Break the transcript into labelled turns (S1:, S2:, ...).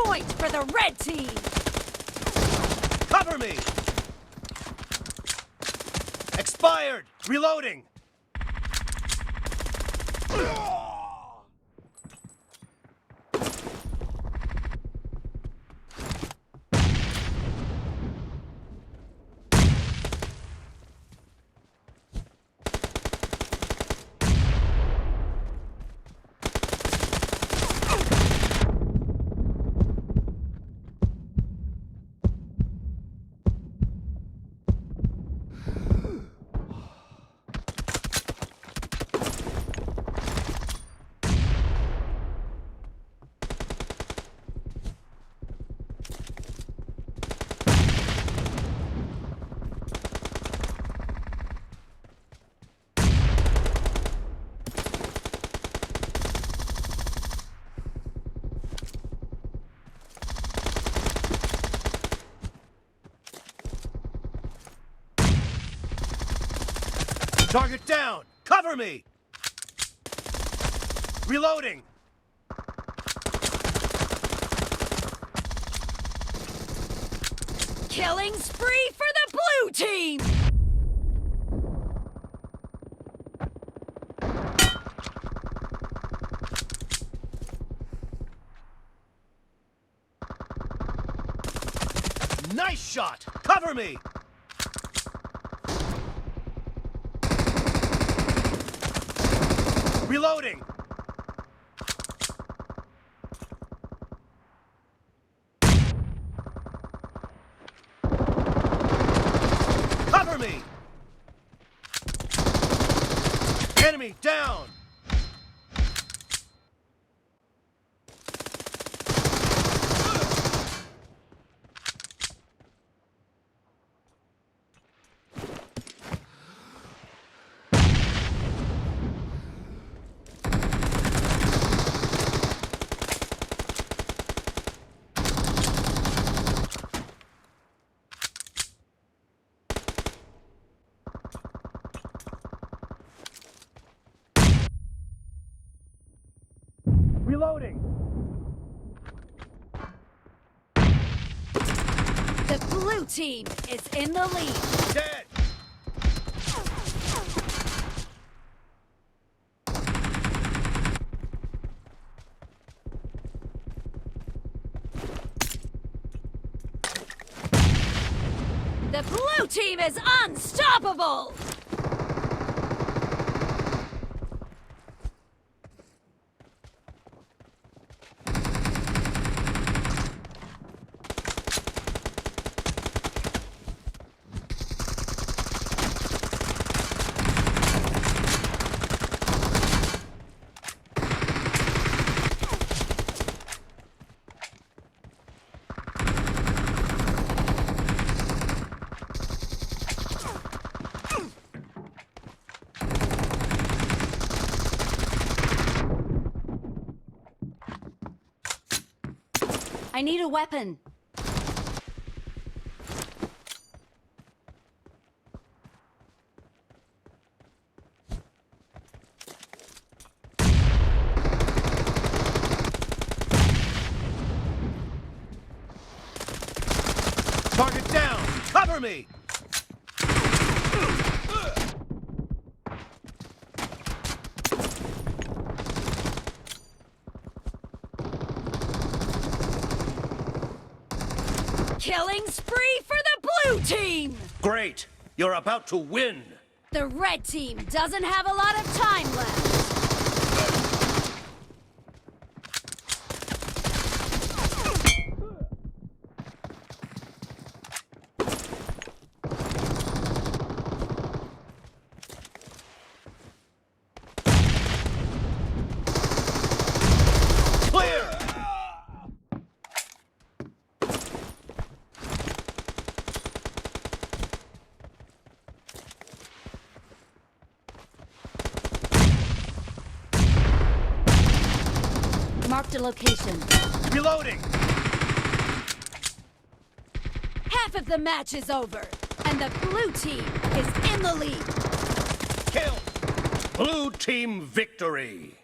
S1: point for the red team!
S2: Cover me! Expired! Reloading! Target down! Cover me! Reloading!
S1: Killing spree for the blue team!
S2: Nice shot! Cover me! Reloading! Cover me! Enemy down! Reloading!
S1: The blue team is in the lead.
S2: Dead!
S1: The blue team is unstoppable! I need a weapon.
S2: Target down! Cover me!
S1: Killing spree for the blue team!
S2: Great! You're about to win!
S1: The red team doesn't have a lot of time left.
S2: Clear!
S1: Marked a location.
S2: Reloading!
S1: Half of the match is over, and the blue team is in the lead.
S2: Kill! Blue team victory!